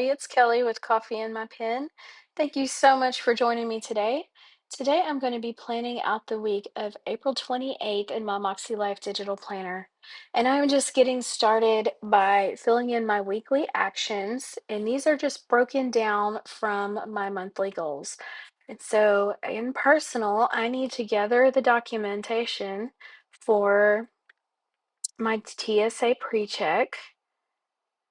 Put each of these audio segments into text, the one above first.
everybody. It's Kelly with Coffee in My Pen. Thank you so much for joining me today. Today, I'm going to be planning out the week of April 28th in my Makselife Digital Planner. And I'm just getting started by filling in my weekly actions. And these are just broken down from my monthly goals. And so, in personal, I need to gather the documentation for my TSA pre-check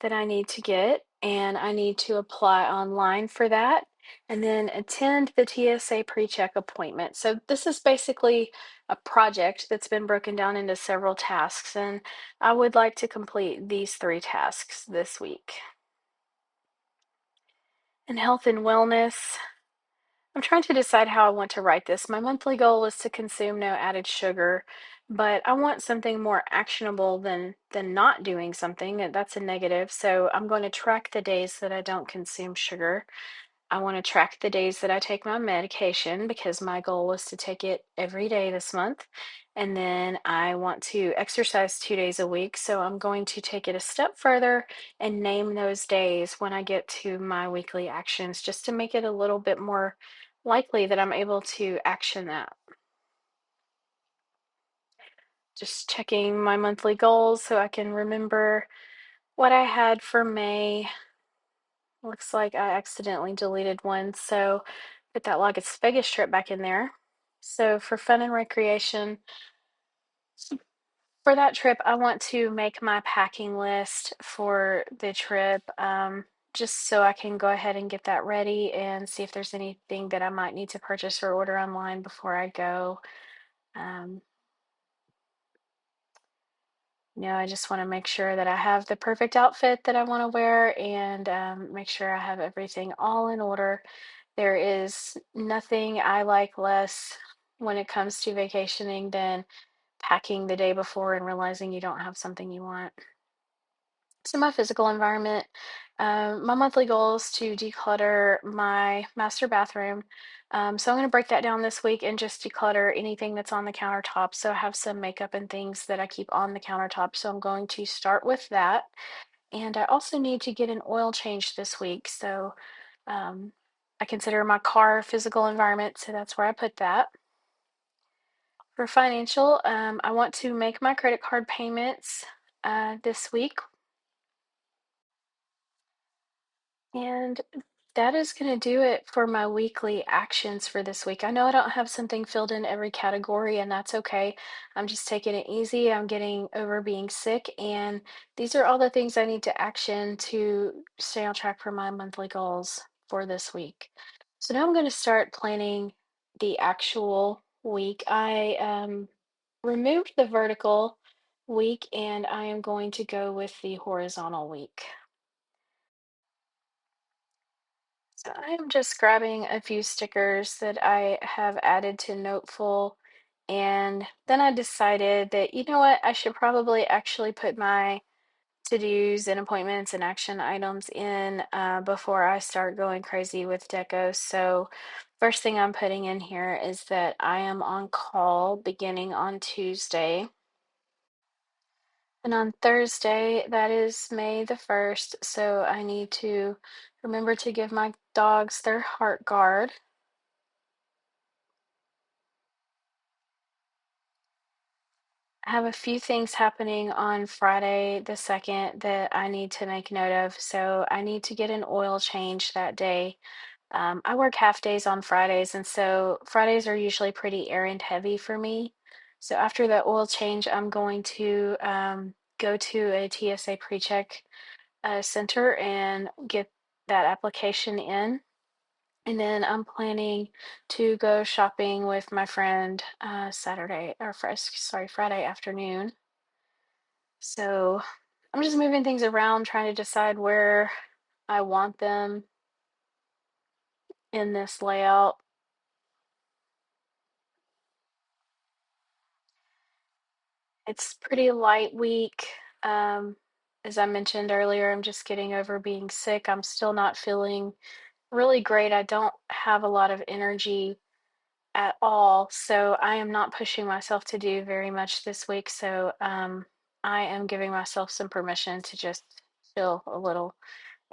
that I need to get, and I need to apply online for that, and then attend the TSA pre-check appointment. So this is basically a project that's been broken down into several tasks, and I would like to complete these three tasks this week. In health and wellness, I'm trying to decide how I want to write this. My monthly goal is to consume no added sugar, but I want something more actionable than not doing something. That's a negative. So I'm going to track the days that I don't consume sugar. I want to track the days that I take my medication because my goal was to take it every day this month. And then I want to exercise 2 days a week. So I'm going to take it a step further and name those days when I get to my weekly actions just to make it a little bit more likely that I'm able to action that. Just checking my monthly goals so I can remember what I had for May. Looks like I accidentally deleted one, so put that Las Vegas trip back in there. So for fun and recreation, for that trip, I want to make my packing list for the trip, just so I can go ahead and get that ready and see if there's anything that I might need to purchase or order online before I go. Um, I just want to make sure that I have the perfect outfit that I want to wear and make sure I have everything all in order. There is nothing I like less when it comes to vacationing than packing the day before and realizing you don't have something you want. So my physical environment, my monthly goal is to declutter my master bathroom. So I'm going to break that down this week and just declutter anything that's on the countertop. So I have some makeup and things that I keep on the countertop. So I'm going to start with that. And I also need to get an oil change this week. So um, I consider my car a physical environment. So that's where I put that. For financial, I want to make my credit card payments this week. And that is going to do it for my weekly actions for this week. I know I don't have something filled in every category, and that's okay. I'm just taking it easy. I'm getting over being sick, and these are all the things I need to action to stay on track for my monthly goals for this week. So now I'm going to start planning the actual week. I removed the vertical week, and I am going to go with the horizontal week. So I am just grabbing a few stickers that I have added to Noteful. And then I decided that, you know what, I should probably actually put my to-dos and appointments and action items in before I start going crazy with deco. So first thing I'm putting in here is that I am on call beginning on Tuesday. And on Thursday, that is May the 1st, so I need to remember to give my dogs their heart guard. I have a few things happening on Friday the 2nd that I need to make note of. So I need to get an oil change that day. I work half days on Fridays, and so Fridays are usually pretty errand heavy for me. So after the oil change, I'm going to go to a TSA pre-check center and get that application in. And then I'm planning to go shopping with my friend Saturday or sorry, Friday afternoon. So I'm just moving things around, trying to decide where I want them in this layout. It's pretty light week. Um, as I mentioned earlier, I'm just getting over being sick. I'm still not feeling really great. I don't have a lot of energy at all. So I am not pushing myself to do very much this week. So I am giving myself some permission to just chill a little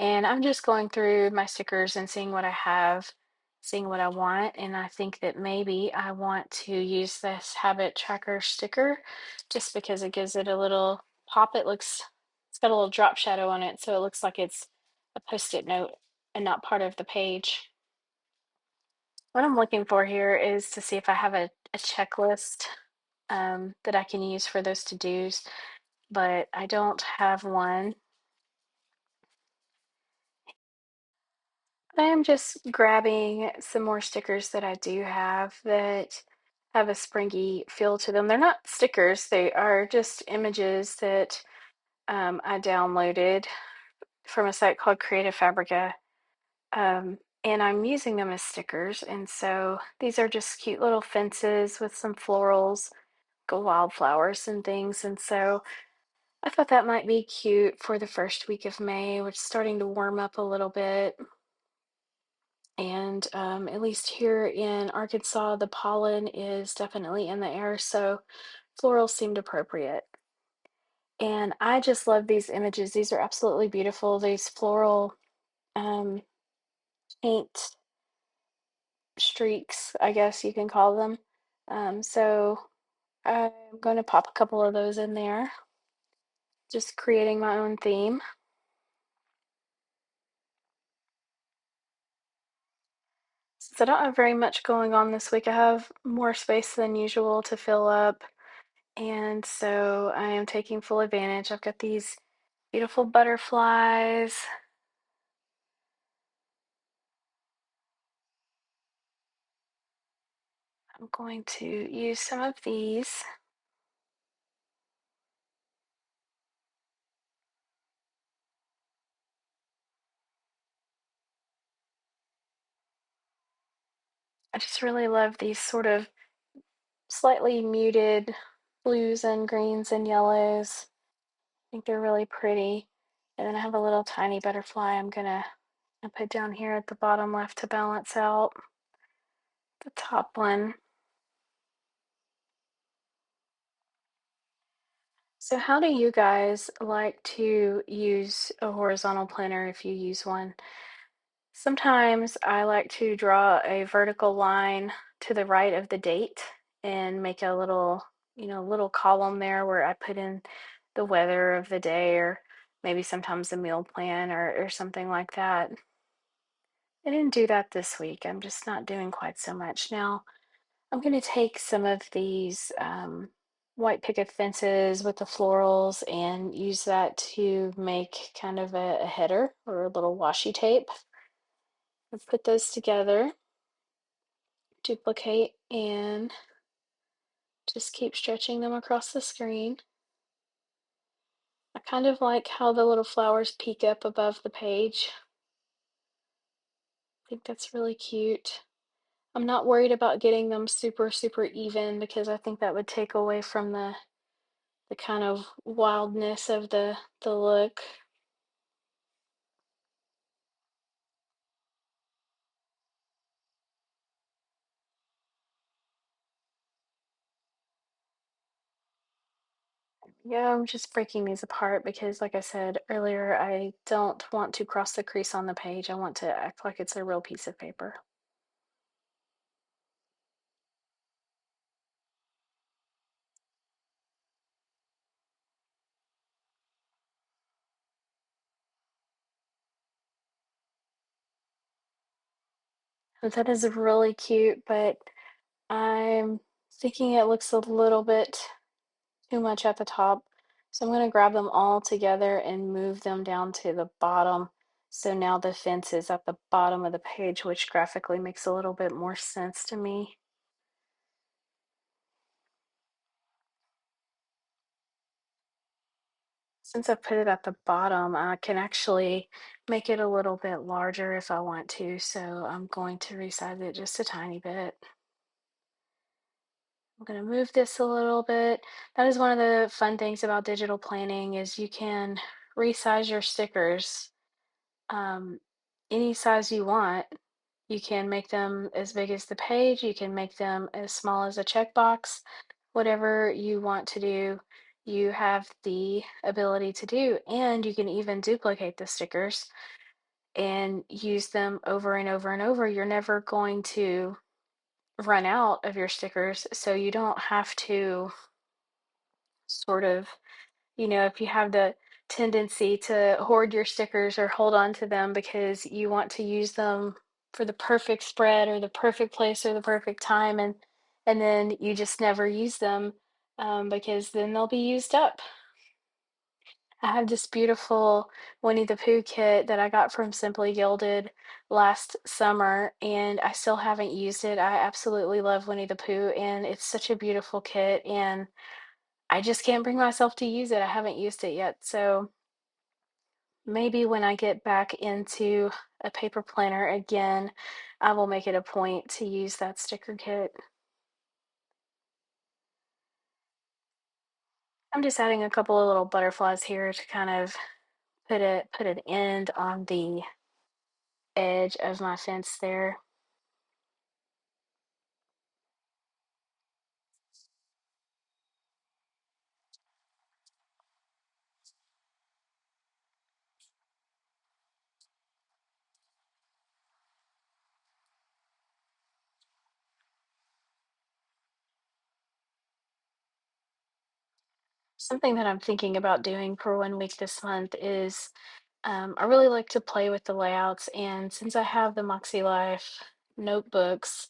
And I'm just going through my stickers and seeing what I have, seeing what I want. And I think that maybe I want to use this habit tracker sticker just because it gives it a little pop. It's got a little drop shadow on it. So it looks like it's a post-it note and not part of the page. What I'm looking for here is to see if I have a checklist that I can use for those to-dos, but I don't have one. I am just grabbing some more stickers that I do have that have a springy feel to them. They're not stickers, they are just images that I downloaded from a site called Creative Fabrica. And I'm using them as stickers. And so these are just cute little fences with some florals, go wildflowers and things. And so I thought that might be cute for the first week of May, which is starting to warm up a little bit. And at least here in Arkansas, the pollen is definitely in the air, so florals seemed appropriate. And I just love these images. These are absolutely beautiful. These floral um, paint streaks, I guess you can call them. So I'm going to pop a couple of those in there, just creating my own theme. Since I don't have very much going on this week, I have more space than usual to fill up. And so I am taking full advantage. I've got these beautiful butterflies. I'm going to use some of these. I just really love these sort of slightly muted blues and greens and yellows. I think they're really pretty. And then I have a little tiny butterfly I'm gonna put down here at the bottom left to balance out the top one. So how do you guys like to use a horizontal planner if you use one? Sometimes I like to draw a vertical line to the right of the date and make a little, little column there where I put in the weather of the day or maybe sometimes a meal plan or something like that. I didn't do that this week. I'm just not doing quite so much. Now, I'm going to take some of these white picket fences with the florals and use that to make kind of a header or a little washi tape. And put those together, duplicate, and just keep stretching them across the screen. I kind of like how the little flowers peek up above the page. I think that's really cute. I'm not worried about getting them super, super even because I think that would take away from the kind of wildness of the look. Yeah, I'm just breaking these apart because, like I said earlier, I don't want to cross the crease on the page. I want to act like it's a real piece of paper. But that is really cute, but I'm thinking it looks a little bit too much at the top. So I'm going to grab them all together and move them down to the bottom. So now the fence is at the bottom of the page, which graphically makes a little bit more sense to me. Since I put it at the bottom, I can actually make it a little bit larger if I want to. So I'm going to resize it just a tiny bit. I'm going to move this a little bit. That is one of the fun things about digital planning is you can resize your stickers um, any size you want. You can make them as big as the page. You can make them as small as a checkbox. Whatever you want to do, you have the ability to do. And you can even duplicate the stickers. and use them over and over and over, you're never going to run out of your stickers. So you don't have to sort of, if you have the tendency to hoard your stickers or hold on to them because you want to use them for the perfect spread or the perfect place or the perfect time, and then you just never use them, because then they'll be used up. I have this beautiful Winnie the Pooh kit that I got from Simply Gilded last summer, and I still haven't used it. I absolutely love Winnie the Pooh, and it's such a beautiful kit, and I just can't bring myself to use it. I haven't used it yet. So maybe when I get back into a paper planner again, I will make it a point to use that sticker kit. I'm just adding a couple of little butterflies here to kind of put an end on the edge of my fence there. Something that I'm thinking about doing for 1 week this month is, I really like to play with the layouts, and since I have the Moxie Life notebooks,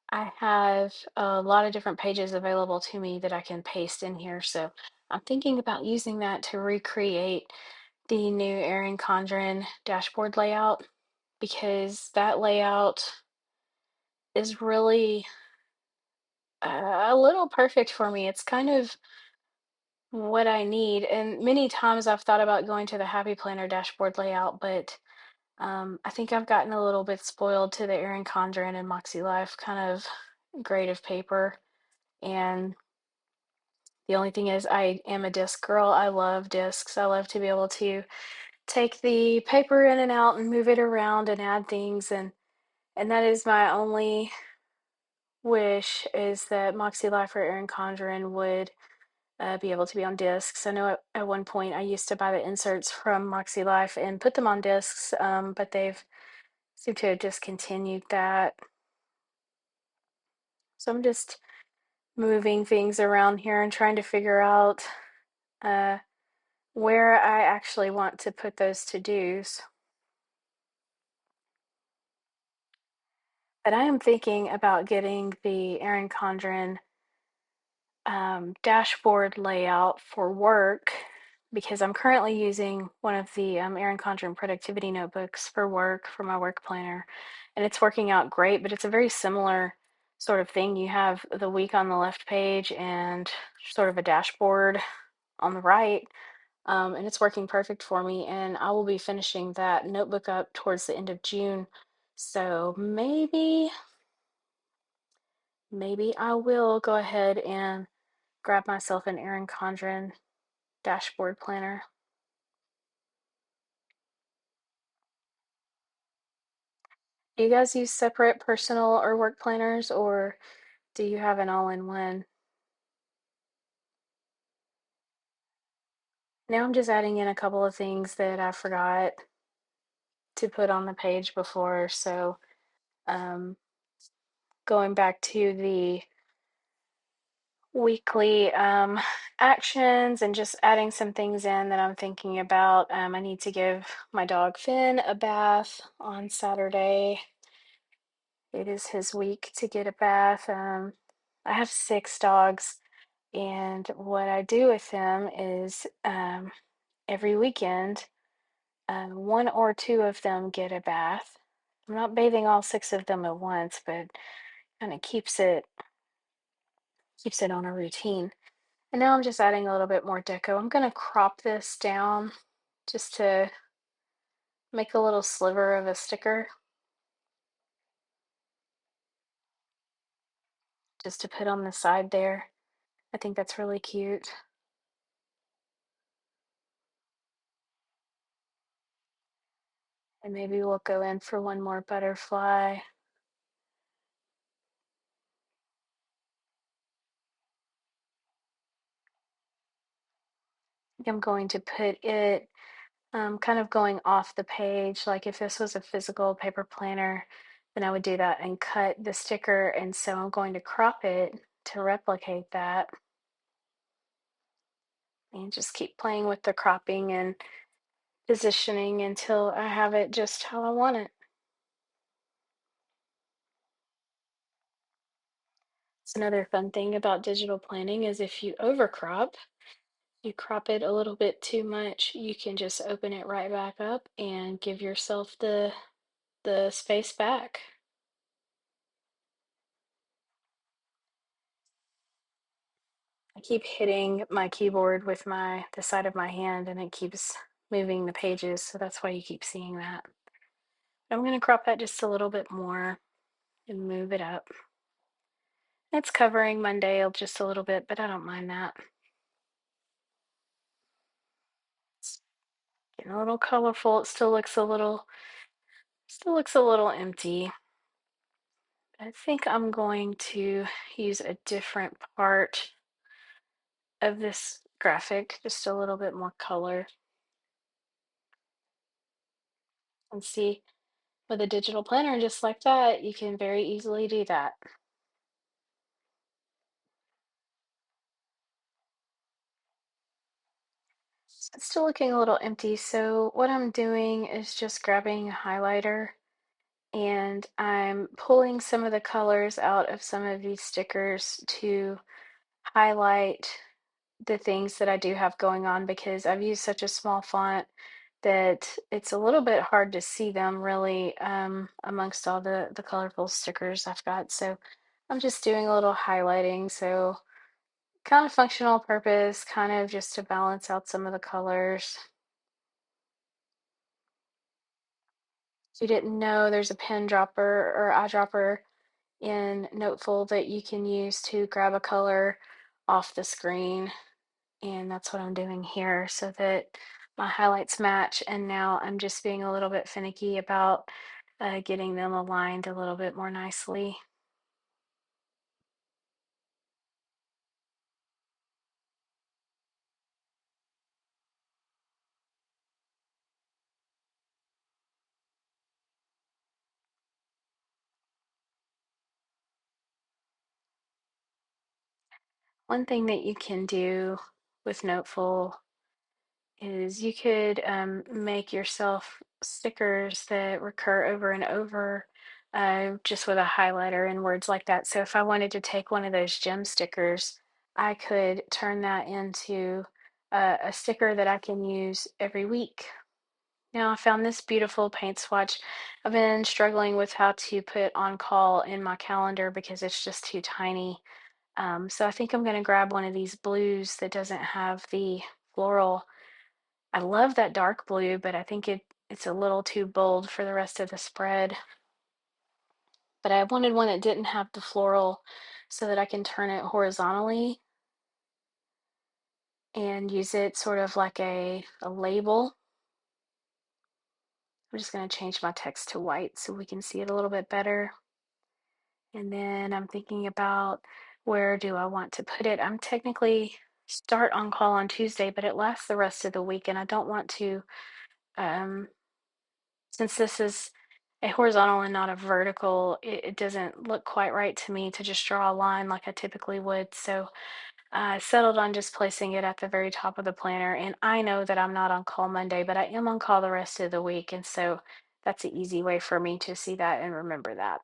I have a lot of different pages available to me that I can paste in here. So I'm thinking about using that to recreate the new Erin Condren dashboard layout, because that layout is really a little perfect for me. It's kind of what I need. And many times I've thought about going to the Happy Planner dashboard layout, but I think I've gotten a little bit spoiled to the Erin Condren and Moxie Life kind of grade of paper. And the only thing is, I am a disc girl. I love discs. I love to be able to take the paper in and out and move it around and add things. And that is my only wish, is that Moxie Life or Erin Condren would be able to be on discs. I know at one point I used to buy the inserts from Moxie Life and put them on discs, but they've seemed to have discontinued that. So I'm just moving things around here and trying to figure out uh, where I actually want to put those to-dos. But I am thinking about getting the Erin Condren dashboard layout for work, because I'm currently using one of the Erin Condren productivity notebooks for work for my work planner, and it's working out great. But it's a very similar sort of thing. You have the week on the left page and sort of a dashboard on the right, and it's working perfect for me. And I will be finishing that notebook up towards the end of June, so maybe I will go ahead and grab myself an Erin Condren dashboard planner. Do you guys use separate personal or work planners, or do you have an all-in-one? Now I'm just adding in a couple of things that I forgot to put on the page before. So um, going back to the weekly actions and just adding some things in that I'm thinking about. I need to give my dog Finn a bath on Saturday. It is his week to get a bath. I have 6 dogs, and what I do with them is, every weekend, one or two of them get a bath. I'm not bathing all 6 of them at once, but kind of keeps it on a routine. And now I'm just adding a little bit more deco. I'm gonna crop this down just to make a little sliver of a sticker, just to put on the side there. I think that's really cute. And maybe we'll go in for one more butterfly. I think I'm going to put it kind of going off the page. Like if this was a physical paper planner, then I would do that and cut the sticker. And so I'm going to crop it to replicate that and just keep playing with the cropping and positioning until I have it just how I want it. It's another fun thing about digital planning is if you overcrop, you crop it a little bit too much, you can just open it right back up and give yourself the space back. I keep hitting my keyboard with the side of my hand and it keeps moving the pages, so that's why you keep seeing that. I'm going to crop that just a little bit more and move it up. It's covering Monday just a little bit, but I don't mind that. It's getting a little colorful. It still looks a little empty. I think I'm going to use a different part of this graphic, just a little bit more color, and see with a digital planner just like that, you can very easily do that. It's still looking a little empty, so what I'm doing is just grabbing a highlighter and I'm pulling some of the colors out of some of these stickers to highlight the things that I do have going on because I've used such a small font that it's a little bit hard to see them really amongst all the colorful stickers I've got. So I'm just doing a little highlighting. So kind of functional purpose, kind of just to balance out some of the colors. If you didn't know, there's a pen dropper or eyedropper in Noteful that you can use to grab a color off the screen. And that's what I'm doing here so that my highlights match. And now I'm just being a little bit finicky about getting them aligned a little bit more nicely. One thing that you can do with Noteful is you could make yourself stickers that recur over and over just with a highlighter and words like that. So if I wanted to take one of those gem stickers, I could turn that into a sticker that I can use every week. Now I found this beautiful paint swatch. I've been struggling with how to put on call in my calendar because it's just too tiny. So I think I'm going to grab one of these blues that doesn't have the floral. I love that dark blue, but I think it's a little too bold for the rest of the spread. But I wanted one that didn't have the floral so that I can turn it horizontally and use it sort of like a label. I'm just going to change my text to white so we can see it a little bit better. And then I'm thinking about where do I want to put it. I'm technically start on call on Tuesday, but it lasts the rest of the week, and I don't want to um, since this is a horizontal and not a vertical, it doesn't look quite right to me to just draw a line like I typically would. So I settled on just placing it at the very top of the planner. And I know that I'm not on call Monday, but I am on call the rest of the week. And so that's an easy way for me to see that and remember that.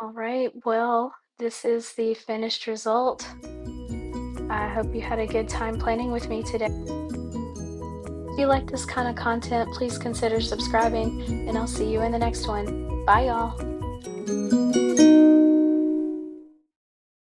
All right, well, this is the finished result. I hope you had a good time planning with me today. If you like this kind of content, please consider subscribing, and I'll see you in the next one. Bye, y'all.